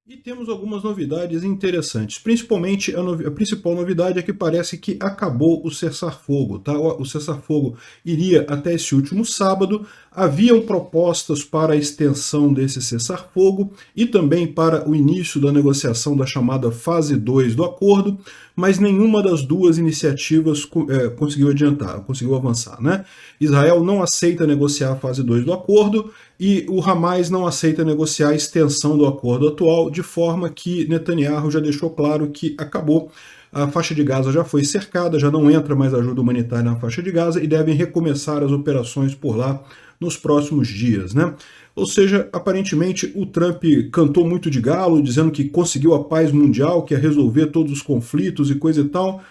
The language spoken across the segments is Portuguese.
E temos algumas novidades interessantes, principalmente a principal novidade é que parece que acabou o cessar-fogo, tá? O cessar-fogo iria até esse último sábado, haviam propostas para a extensão desse cessar-fogo e também para o início da negociação da chamada fase 2 do acordo, mas nenhuma das duas iniciativas conseguiu avançar, né? Israel não aceita negociar a fase 2 do acordo e o Hamas não aceita negociar a extensão do acordo atual, de forma que Netanyahu já deixou claro que acabou. A faixa de Gaza já foi cercada, já não entra mais ajuda humanitária na faixa de Gaza e devem recomeçar as operações por lá nos próximos dias, né? Ou seja, aparentemente o Trump cantou muito de galo, dizendo que conseguiu a paz mundial, que ia resolver todos os conflitos e coisa e tal,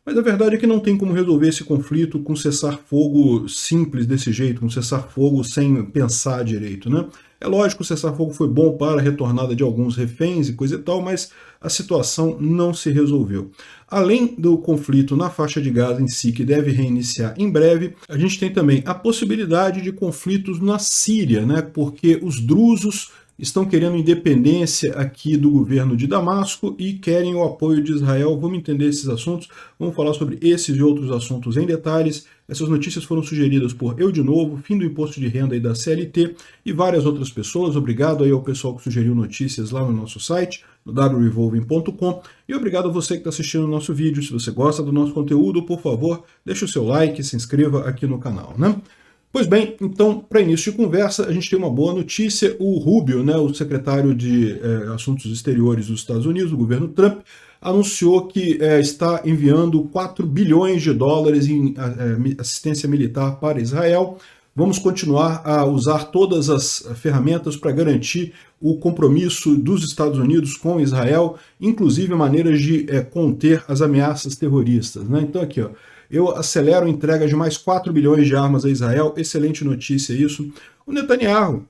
mas a verdade é que não tem como resolver esse conflito com cessar-fogo simples desse jeito, com cessar-fogo sem pensar direito, né? É lógico que o cessar-fogo foi bom para a retornada de alguns reféns e coisa e tal, mas a situação não se resolveu. Além do conflito na faixa de Gaza em si, que deve reiniciar em breve, a gente tem também a possibilidade de conflitos na Síria, né? Porque os drusos estão querendo independência aqui do governo de Damasco e querem o apoio de Israel. Vamos entender esses assuntos, vamos falar sobre esses e outros assuntos em detalhes. Essas notícias foram sugeridas por Eu de Novo, Fim do Imposto de Renda e da CLT e várias outras pessoas. Obrigado aí ao pessoal que sugeriu notícias lá no nosso site, no wrevolving.com, e obrigado a você que está assistindo o nosso vídeo. Se você gosta do nosso conteúdo, por favor, deixe o seu like e se inscreva aqui no canal, né? Pois bem, então, para início de conversa, a gente tem uma boa notícia. O Rubio, né, o secretário de Assuntos Exteriores dos Estados Unidos, do governo Trump, anunciou que está enviando 4 bilhões de dólares em assistência militar para Israel. Vamos continuar a usar todas as ferramentas para garantir o compromisso dos Estados Unidos com Israel, inclusive maneiras de conter as ameaças terroristas, né? Então aqui, ó, eu acelero a entrega de mais 4 bilhões de armas a Israel. Excelente notícia isso. O Netanyahu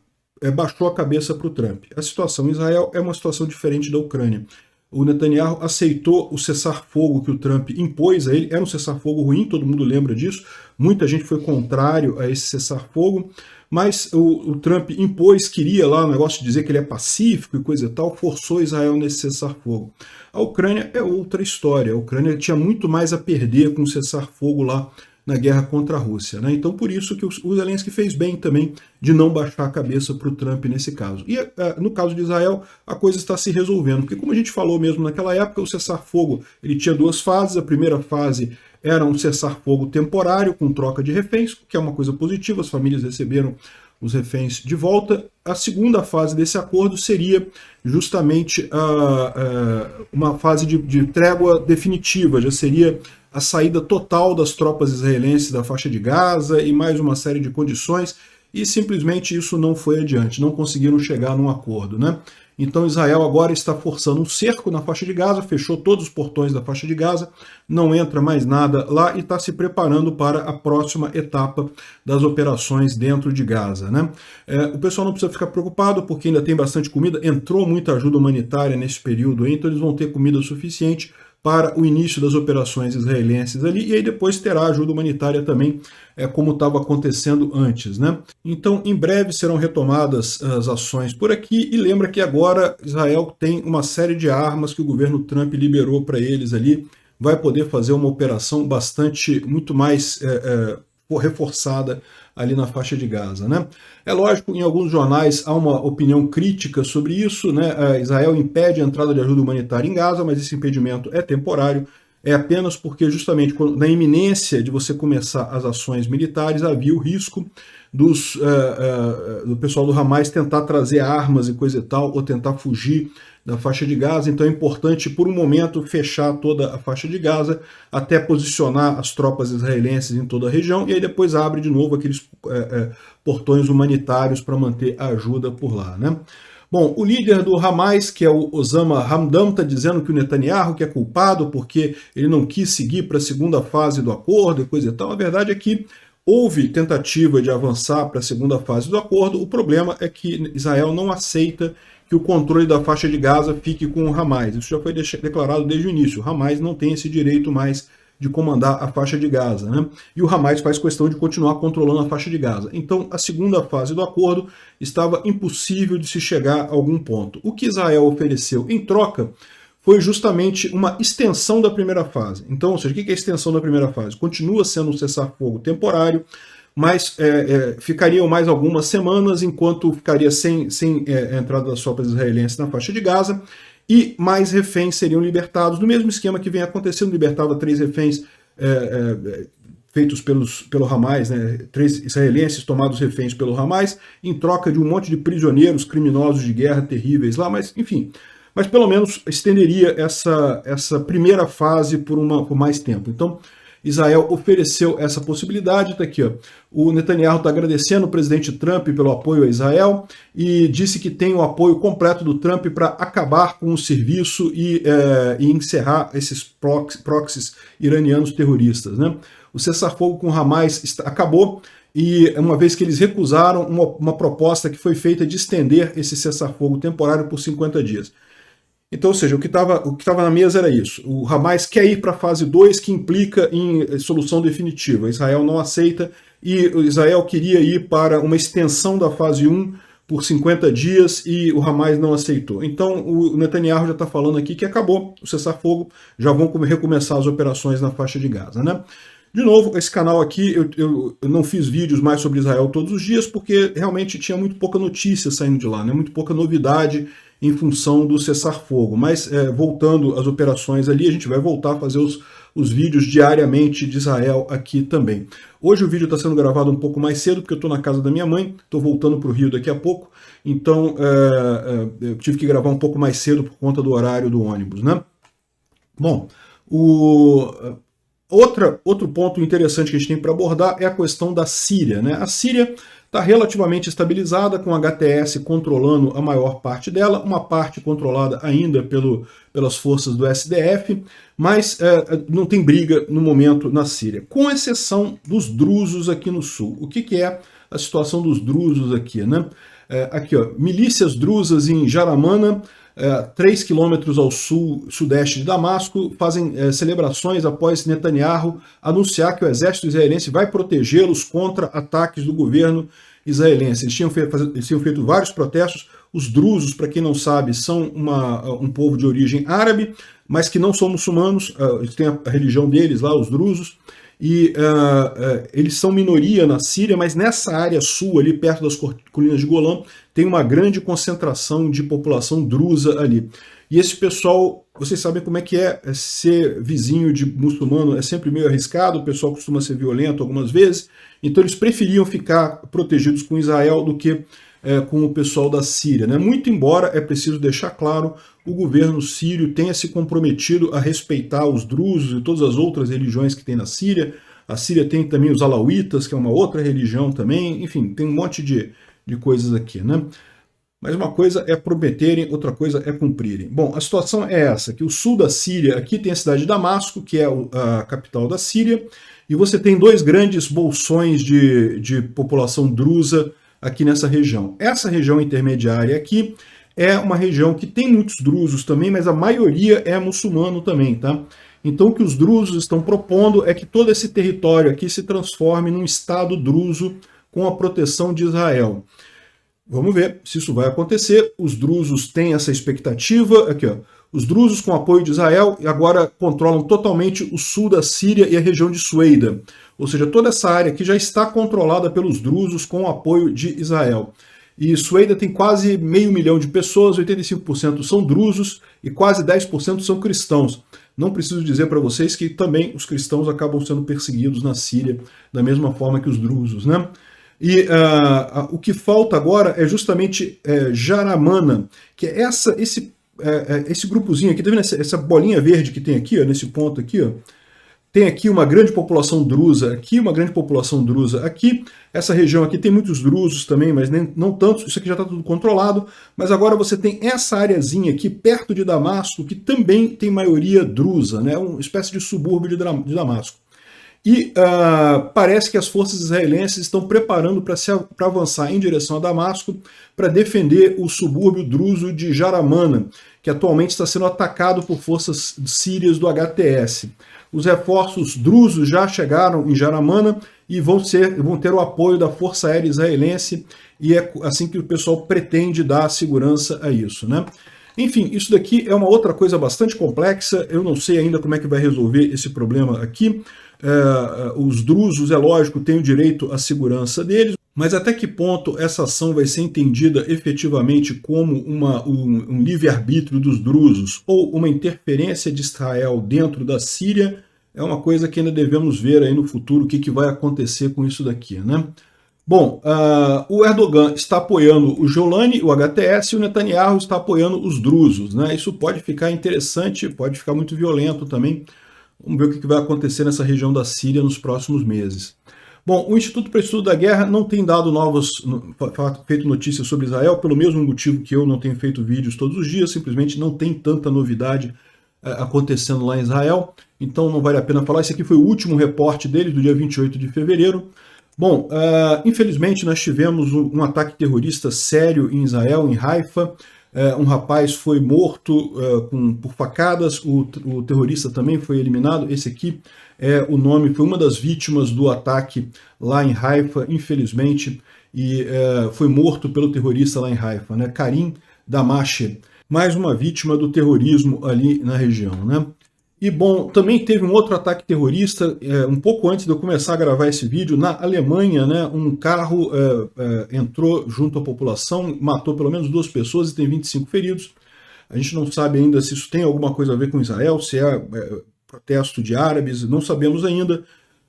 baixou a cabeça para o Trump. A situação em Israel é uma situação diferente da Ucrânia. O Netanyahu aceitou o cessar-fogo que o Trump impôs a ele. Era um cessar-fogo ruim, todo mundo lembra disso. Muita gente foi contrário a esse cessar-fogo, mas o Trump impôs, queria lá o negócio de dizer que ele é pacífico e coisa e tal, forçou Israel nesse cessar-fogo. A Ucrânia é outra história. A Ucrânia tinha muito mais a perder com o cessar-fogo lá na guerra contra a Rússia, né? Então por isso que o Zelensky fez bem também de não baixar a cabeça para o Trump nesse caso. E no caso de Israel, a coisa está se resolvendo, porque como a gente falou mesmo naquela época, o cessar-fogo ele tinha duas fases. A primeira fase era um cessar-fogo temporário com troca de reféns, que é uma coisa positiva, as famílias receberam os reféns de volta. A segunda fase desse acordo seria justamente uma fase de trégua definitiva, já seria a saída total das tropas israelenses da faixa de Gaza e mais uma série de condições, e simplesmente isso não foi adiante, não conseguiram chegar num acordo, né? Então Israel agora está forçando um cerco na faixa de Gaza, fechou todos os portões da faixa de Gaza, não entra mais nada lá e está se preparando para a próxima etapa das operações dentro de Gaza, né? O pessoal não precisa ficar preocupado porque ainda tem bastante comida, entrou muita ajuda humanitária nesse período aí, então eles vão ter comida suficiente para o início das operações israelenses ali, e aí depois terá ajuda humanitária também, como estava acontecendo antes, né? Então, em breve serão retomadas as ações por aqui, e lembra que agora Israel tem uma série de armas que o governo Trump liberou para eles ali, vai poder fazer uma operação muito mais reforçada ali na faixa de Gaza, né? É lógico, em alguns jornais há uma opinião crítica sobre isso, né? Israel impede a entrada de ajuda humanitária em Gaza, mas esse impedimento é temporário, é apenas porque justamente na iminência de você começar as ações militares havia o risco do pessoal do Hamas tentar trazer armas e coisa e tal, ou tentar fugir da faixa de Gaza. Então é importante, por um momento, fechar toda a faixa de Gaza, até posicionar as tropas israelenses em toda a região, e aí depois abre de novo aqueles portões humanitários para manter a ajuda por lá, né? Bom, o líder do Hamas, que é o Osama Hamdan, está dizendo que o Netanyahu que é culpado porque ele não quis seguir para a segunda fase do acordo e coisa e tal. A verdade é que houve tentativa de avançar para a segunda fase do acordo. O problema é que Israel não aceita que o controle da faixa de Gaza fique com o Hamas. Isso já foi declarado desde o início. O Hamas não tem esse direito mais de comandar a faixa de Gaza, né? E o Hamas faz questão de continuar controlando a faixa de Gaza. Então, a segunda fase do acordo estava impossível de se chegar a algum ponto. O que Israel ofereceu em troca foi justamente uma extensão da primeira fase. Então, ou seja, o que é a extensão da primeira fase? Continua sendo um cessar-fogo temporário, mas ficariam mais algumas semanas, enquanto ficaria sem a entrada das tropas israelenses na faixa de Gaza, e mais reféns seriam libertados, no mesmo esquema que vem acontecendo, libertava 3 reféns feitos pelo Hamas, né, 3 israelenses tomados reféns pelo Hamas, em troca de um monte de prisioneiros, criminosos de guerra terríveis lá, mas enfim... Mas pelo menos estenderia essa primeira fase por mais tempo. Então, Israel ofereceu essa possibilidade, está aqui, ó. O Netanyahu está agradecendo o presidente Trump pelo apoio a Israel e disse que tem o apoio completo do Trump para acabar com o serviço e encerrar esses proxies iranianos terroristas, né? O cessar-fogo com Hamas acabou, e uma vez que eles recusaram uma proposta que foi feita de estender esse cessar-fogo temporário por 50 dias. Então, ou seja, o que estava na mesa era isso. O Hamas quer ir para a fase 2, que implica em solução definitiva. Israel não aceita, e Israel queria ir para uma extensão da fase 1 por 50 dias, e o Hamas não aceitou. Então, o Netanyahu já está falando aqui que acabou o cessar-fogo, já vão recomeçar as operações na faixa de Gaza, né? De novo, esse canal aqui, eu não fiz vídeos mais sobre Israel todos os dias, porque realmente tinha muito pouca notícia saindo de lá, né? Muito pouca novidade em função do cessar-fogo. Mas voltando às operações ali, a gente vai voltar a fazer os vídeos diariamente de Israel aqui também. Hoje o vídeo está sendo gravado um pouco mais cedo, porque eu estou na casa da minha mãe, estou voltando para o Rio daqui a pouco, então eu tive que gravar um pouco mais cedo por conta do horário do ônibus, né? Bom, outro ponto interessante que a gente tem para abordar é a questão da Síria, né? A Síria está relativamente estabilizada, com a HTS controlando a maior parte dela, uma parte controlada ainda pelas forças do SDF, mas não tem briga no momento na Síria, com exceção dos drusos aqui no sul. O que é a situação dos drusos aqui, né? Aqui, ó, milícias drusas em Jaramana, 3 quilômetros ao sudeste de Damasco, fazem celebrações após Netanyahu anunciar que o exército israelense vai protegê-los contra ataques do governo israelense. Eles tinham feito vários protestos. Os drusos, para quem não sabe, são um povo de origem árabe, mas que não são muçulmanos. Eles têm a religião deles lá, os drusos, e eles são minoria na Síria, mas nessa área sul, ali perto das colinas de Golã, tem uma grande concentração de população drusa ali. E esse pessoal, vocês sabem como é que é ser vizinho de muçulmano, é sempre meio arriscado, o pessoal costuma ser violento algumas vezes, então eles preferiam ficar protegidos com Israel do que com o pessoal da Síria, né? Muito embora, é preciso deixar claro, o governo sírio tenha se comprometido a respeitar os drusos e todas as outras religiões que tem na Síria. A Síria tem também os alauítas, que é uma outra religião também, enfim, tem um monte de coisas aqui, né? Mas uma coisa é prometerem, outra coisa é cumprirem. Bom, a situação é essa, que o sul da Síria, aqui tem a cidade de Damasco, que é a capital da Síria, e você tem 2 grandes bolsões de população drusa aqui nessa região. Essa região intermediária aqui é uma região que tem muitos drusos também, mas a maioria é muçulmano também, tá? Então o que os drusos estão propondo é que todo esse território aqui se transforme num estado druso com a proteção de Israel. Vamos ver se isso vai acontecer. Os drusos têm essa expectativa. Aqui, ó. Os drusos, com apoio de Israel, agora controlam totalmente o sul da Síria e a região de Sueida. Ou seja, toda essa área aqui já está controlada pelos drusos com o apoio de Israel. E Sueida tem quase 500 mil de pessoas, 85% são drusos e quase 10% são cristãos. Não preciso dizer para vocês que também os cristãos acabam sendo perseguidos na Síria, da mesma forma que os drusos, né? E o que falta agora é justamente Jaramana, que é esse grupozinho aqui, tá vendo essa bolinha verde que tem aqui, ó, nesse ponto aqui, ó? Tem aqui uma grande população drusa, aqui uma grande população drusa, aqui, essa região aqui tem muitos drusos também, mas não tantos, isso aqui já está tudo controlado, mas agora você tem essa areazinha aqui perto de Damasco, que também tem maioria drusa, né? Uma espécie de subúrbio de Damasco. E parece que as forças israelenses estão preparando para avançar em direção a Damasco para defender o subúrbio druso de Jaramana, que atualmente está sendo atacado por forças sírias do HTS. Os reforços drusos já chegaram em Jaramana e vão ter o apoio da Força Aérea Israelense, e é assim que o pessoal pretende dar segurança a isso, né? Enfim, isso daqui é uma outra coisa bastante complexa, eu não sei ainda como é que vai resolver esse problema aqui. Os drusos, é lógico, têm o direito à segurança deles, mas até que ponto essa ação vai ser entendida efetivamente como um livre-arbítrio dos drusos ou uma interferência de Israel dentro da Síria, é uma coisa que ainda devemos ver aí no futuro o que vai acontecer com isso daqui, né? Bom, o Erdogan está apoiando o Jolani, o HTS, e o Netanyahu está apoiando os drusos, né? Isso pode ficar interessante, pode ficar muito violento também. Vamos ver o que vai acontecer nessa região da Síria nos próximos meses. Bom, o Instituto para o Estudo da Guerra não tem dado feito notícias sobre Israel, pelo mesmo motivo que eu não tenho feito vídeos todos os dias, simplesmente não tem tanta novidade acontecendo lá em Israel, então não vale a pena falar. Esse aqui foi o último reporte deles, do dia 28 de fevereiro. Bom, infelizmente nós tivemos um ataque terrorista sério em Israel, em Haifa. Um rapaz foi morto por facadas, o terrorista também foi eliminado. Esse aqui o nome, foi uma das vítimas do ataque lá em Haifa, infelizmente, e foi morto pelo terrorista lá em Haifa, né? Karim Damashe, mais uma vítima do terrorismo ali na região, né? E, bom, também teve um outro ataque terrorista, um pouco antes de eu começar a gravar esse vídeo, na Alemanha, né? Um carro entrou junto à população, matou pelo menos 2 pessoas e tem 25 feridos. A gente não sabe ainda se isso tem alguma coisa a ver com Israel, se é protesto de árabes, não sabemos ainda,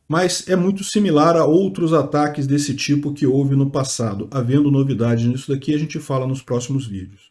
mas é muito similar a outros ataques desse tipo que houve no passado. Havendo novidades nisso daqui, a gente fala nos próximos vídeos.